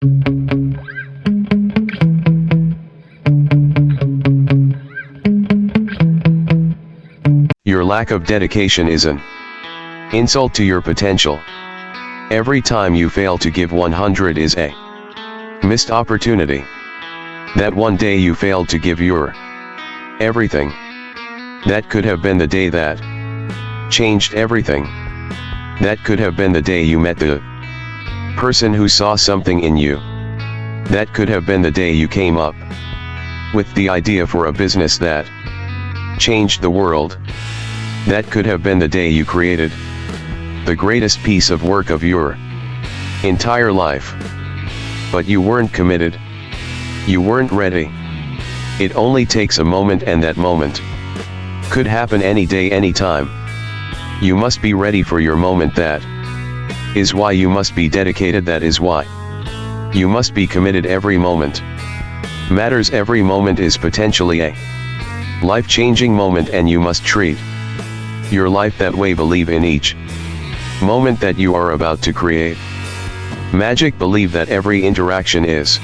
Your lack of dedication is an insult to your potential. Every time you fail to give 100 is a missed opportunity. That one day you failed to give your everything, that could have been the day that changed everything. That could have been the day you met the person who saw something in you. That could have been the day you came up with the idea for a business that changed the world. That could have been the day you created the greatest piece of work of your entire life. But you weren't committed. You weren't ready. It only takes a moment, and that moment could happen any day, any time. You must be ready for your moment. That is why you must be dedicated. That is why you must be committed. Every moment matters. Every moment is potentially a life-changing moment, and you must treat your life that way. Believe in each moment that you are about to create magic. Believe that every interaction is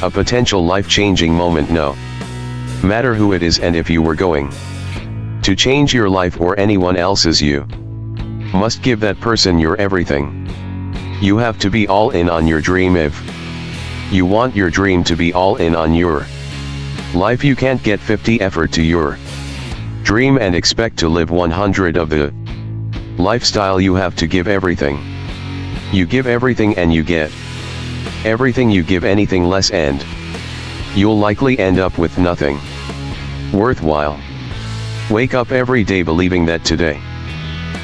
a potential life-changing moment, no matter who it is. And if you were going to change your life or anyone else's, you must give that person your everything. You have to be all in on your dream. If you want your dream to be all in on your life, you can't get 50 effort to your dream and expect to live 100 of the lifestyle. You have to give everything. You give everything and you get everything. You give anything less and you'll likely end up with nothing worthwhile. Wake up every day believing that today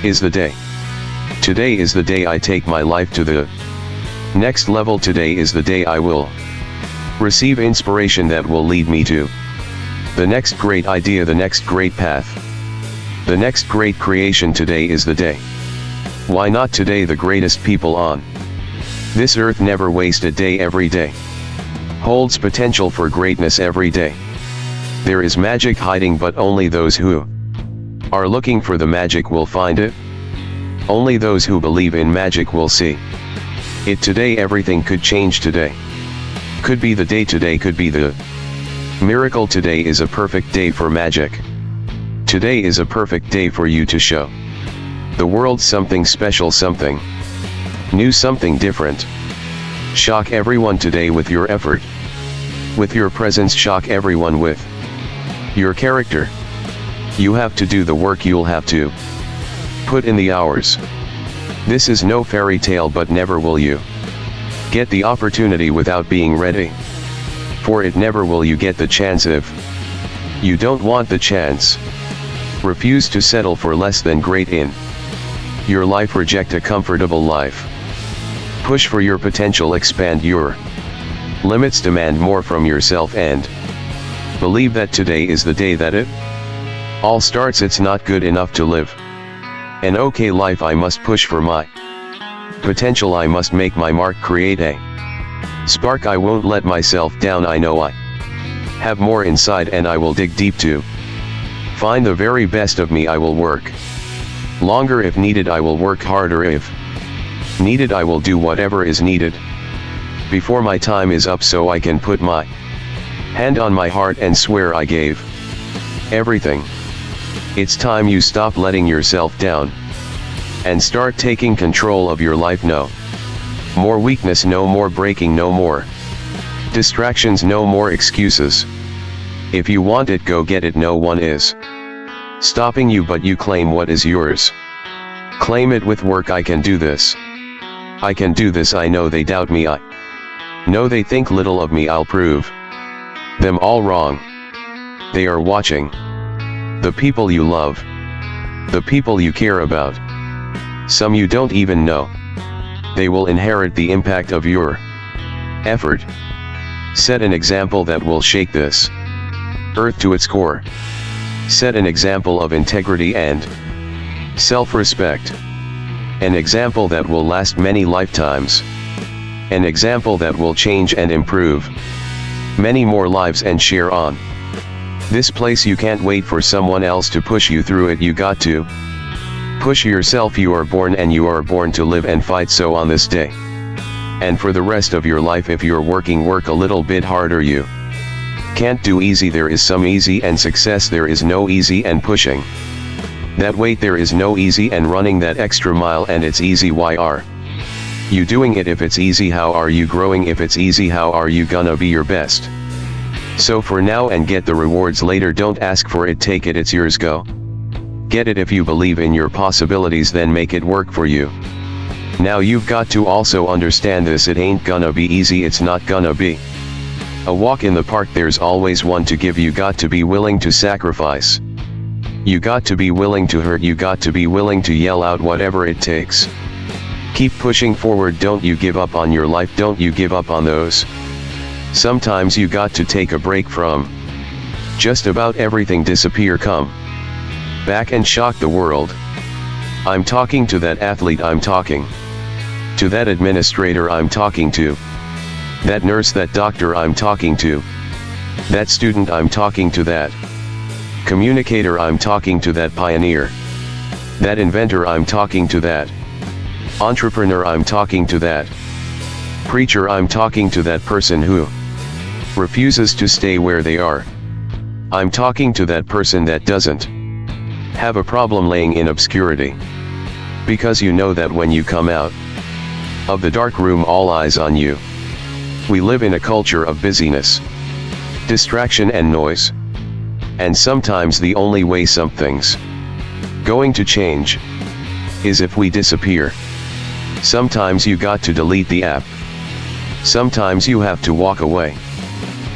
is the day. Today is the day I take my life to the next level. Today is the day I will receive inspiration that will lead me to the next great idea, the next great path, the next great creation. Today is the day. Why not today? The greatest people on this earth never waste a day. Every day holds potential for greatness. Every day there is magic hiding, but only those who are looking for the magic will find it. Only those who believe in magic will see it. Today everything could change. Today could be the day. Today could be the miracle. Today is a perfect day for magic. Today is a perfect day for you to show the world something special, something new, something different. Shock everyone today with your effort, with your presence. Shock everyone with your character. You have to do the work. You'll have to put in the hours. This is no fairy tale, but never will you get the opportunity without being ready for it. Never will you get the chance if you don't want the chance. Refuse to settle for less than great in your life. Reject a comfortable life. Push for your potential. Expand your limits. Demand more from yourself and believe that today is the day that it all starts. It's not good enough to live an okay life. I must push for my potential. I must make my mark, create a spark. I won't let myself down. I know I have more inside, and I will dig deep to find the very best of me. I will work longer if needed. I will work harder if needed. I will do whatever is needed before my time is up, so I can put my hand on my heart and swear I gave everything. It's time you stop letting yourself down and start taking control of your life. No more weakness, no more breaking, no more distractions, no more excuses. If you want it, go get it. No one is stopping you, but you claim what is yours. Claim it with work. I can do this. I can do this. I know they doubt me. I know they think little of me. I'll prove them all wrong. They are watching. The people you love. The people you care about. Some you don't even know. They will inherit the impact of your effort. Set an example that will shake this earth to its core. Set an example of integrity and self-respect. An example that will last many lifetimes. An example that will change and improve many more lives and share on this place. You can't wait for someone else to push you through it. You got to push yourself. You are born, and you are born to live and fight. So on this day, And for the rest of your life, if you're working, work a little bit harder. You can't do easy, there is some easy, and success there is no easy, and pushing that weight there is no easy, and running that extra mile, and it's easy. Why are you doing it? If it's easy, how are you growing? If it's easy, how are you gonna be your best? So for now and get the rewards later. Don't ask for it, take it, it's yours, go get it. If you believe in your possibilities, then make it work for you. Now you've got to also understand this, it ain't gonna be easy, it's not gonna be a walk in the park. There's always one to give. You got to be willing to sacrifice. You got to be willing to hurt. You got to be willing to yell out whatever it takes. Keep pushing forward. Don't you give up on your life. Don't you give up on those. Sometimes you got to take a break from just about everything. Disappear, come back and shock the world. I'm talking to that athlete, I'm talking to that administrator, I'm talking to that nurse, that doctor, I'm talking to that student, I'm talking to that communicator, I'm talking to that pioneer, that inventor, I'm talking to that entrepreneur, I'm talking to that preacher, I'm talking to that person who refuses to stay where they are. I'm talking to that person that doesn't have a problem laying in obscurity. Because you know that when you come out of the dark room, all eyes on you. We live in a culture of busyness, distraction and noise. And sometimes the only way something's going to change is if we disappear. Sometimes you got to delete the app. Sometimes you have to walk away.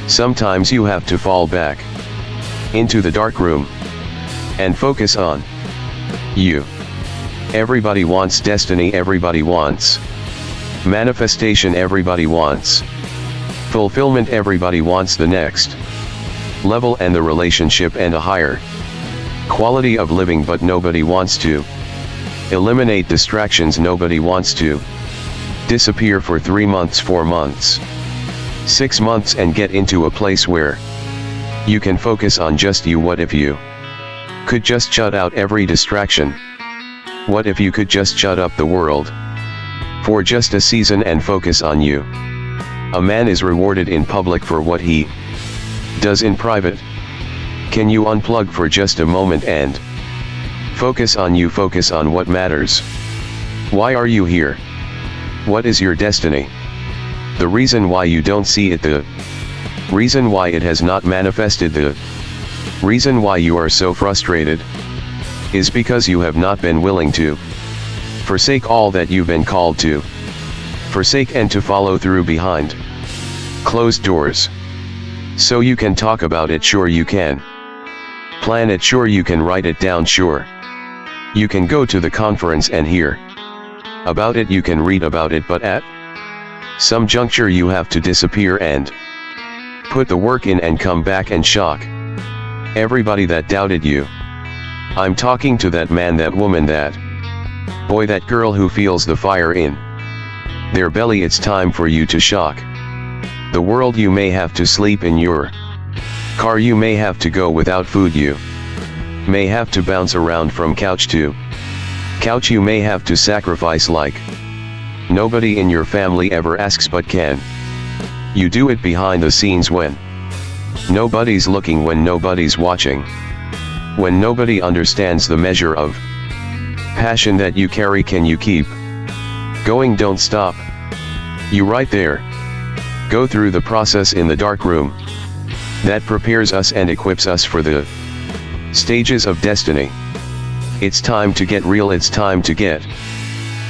Sometimes you have to fall back into the dark room and focus on you. Everybody wants destiny, everybody wants manifestation, everybody wants fulfillment, everybody wants the next level and the relationship and a higher quality of living, but nobody wants to eliminate distractions. Nobody wants to disappear for 3 months, 4 months, 6 months and get into a place where you can focus on just you. What if you could just shut out every distraction? What if you could just shut up the world for just a season and focus on you? A man is rewarded in public for what he does in private. Can you unplug for just a moment and focus on you? Focus on what matters. Why are you here? What is your destiny? The reason why you don't see it, the reason why it has not manifested, the reason why you are so frustrated, is because you have not been willing to forsake all that you've been called to forsake and to follow through behind closed doors. So you can talk about it, sure you can plan it, sure you can write it down, sure you can go to the conference and hear about it, you can read about it, but at some juncture you have to disappear and put the work in and come back and shock everybody that doubted you. I'm talking to that man, that woman, that boy, that girl who feels the fire in their belly. It's time for you to shock the world. You may have to sleep in your car, you may have to go without food, you may have to bounce around from couch to couch, you may have to sacrifice like nobody in your family ever asks, but can you do it behind the scenes when nobody's looking, when nobody's watching, when nobody understands the measure of passion that you carry? Can you keep going? Don't stop. You right there. Go through the process in the dark room that prepares us and equips us for the stages of destiny. It's time to get real, it's time to get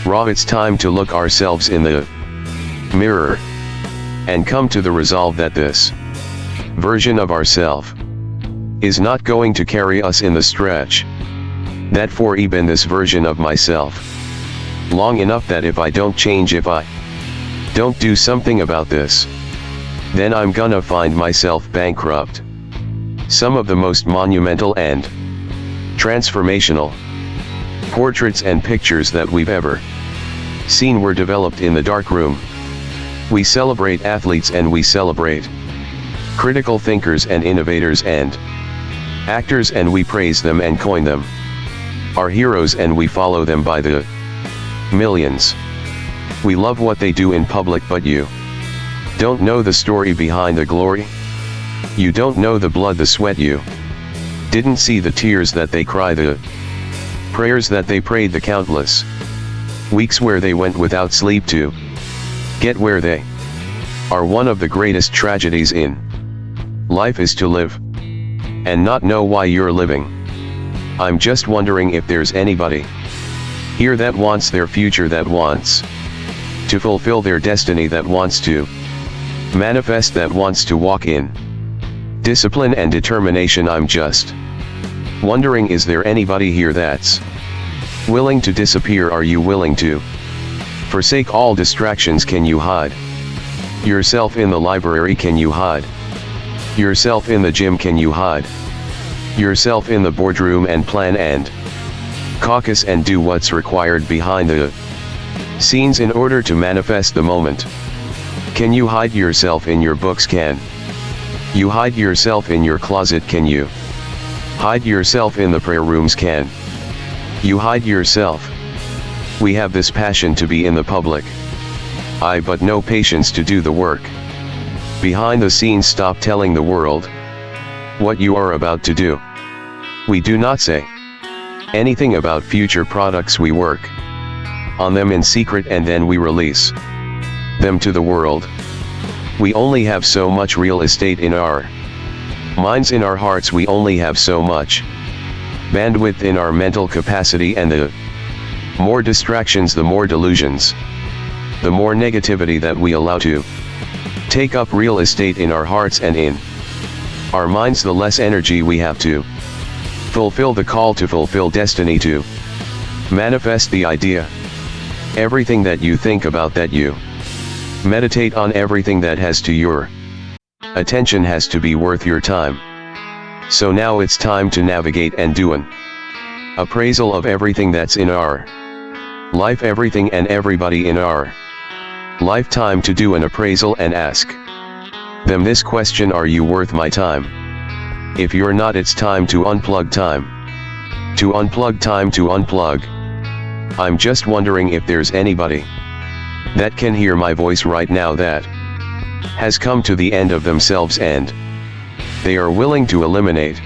raw, it's time to look ourselves in the mirror and come to the resolve that this version of ourself is not going to carry us in the stretch. That for even this version of myself long enough that if I don't change, if I don't do something about this, then I'm gonna find myself bankrupt. Some of the most monumental and transformational portraits and pictures that we've ever seen were developed in the dark room. We celebrate athletes and we celebrate critical thinkers and innovators and actors, and we praise them and coin them our heroes, and we follow them by the millions. We love what they do in public, but you don't know the story behind the glory. You don't know the blood, the sweat. You didn't see the tears that they cry, the prayers that they prayed, the countless weeks where they went without sleep to get where they are. One of the greatest tragedies in life is to live and not know why you're living. I'm just wondering if there's anybody here that wants their future, that wants to fulfill their destiny, that wants to manifest, that wants to walk in discipline and determination. I'm just wondering, is there anybody here that's willing to disappear? Are you willing to forsake all distractions? Can you hide yourself in the library? Can you hide yourself in the gym? Can you hide yourself in the boardroom and plan and caucus and do what's required behind the scenes in order to manifest the moment? Can you hide yourself in your books? Can you hide yourself in your closet? Can you hide yourself in the prayer rooms? Can you hide yourself? We have this passion to be in the public eye, but no patience to do the work behind the scenes. Stop telling the world what you are about to do. We do not say anything about future products. We work on them in secret and then we release them to the world. We only have so much real estate in our minds, in our hearts. We only have so much bandwidth in our mental capacity, and the more distractions, the more delusions, the more negativity that we allow to take up real estate in our hearts and in our minds, the less energy we have to fulfill the call, to fulfill destiny, to manifest the idea. Everything that you think about, that you meditate on, everything that has to your attention has to be worth your time. So now it's time to navigate and do an appraisal of everything that's in our life, everything and everybody in our lifetime. To do an appraisal and ask them this question: are you worth my time? If you're not, it's time to unplug. Time to unplug. Time to unplug. I'm just wondering if there's anybody that can hear my voice right now, that has come to the end of themselves and they are willing to eliminate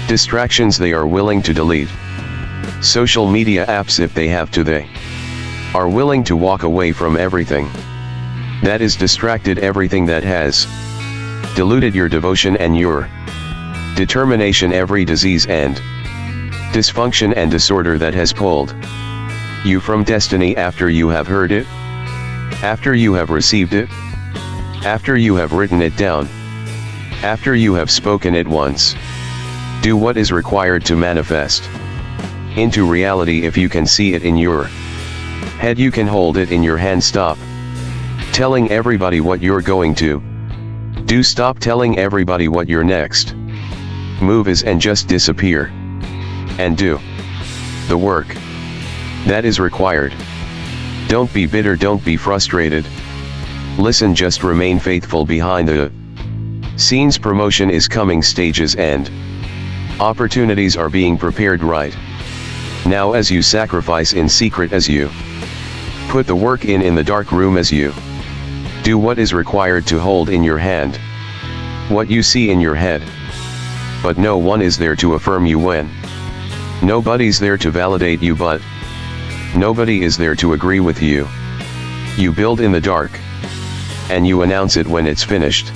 distractions. They are willing to delete social media apps if they have to. They are willing to walk away from everything that is distracted, everything that has diluted your devotion and your determination, every disease and dysfunction and disorder that has pulled you from destiny. After you have heard it, after you have received it, after you have written it down, after you have spoken it once, do what is required to manifest into reality. If you can see it in your head, you can hold it in your hand. Stop telling everybody what you're going to do. Stop telling everybody what your next move is, and just disappear and do the work that is required. Don't be bitter, don't be frustrated. Listen, just remain faithful behind the scenes. Promotion is coming, stages and opportunities are being prepared right now, as you sacrifice in secret, as you put the work in the dark room, as you do what is required to hold in your hand what you see in your head. But no one is there to affirm you when nobody's there to validate you, but nobody is there to agree with you. You build in the dark and you announce it when it's finished.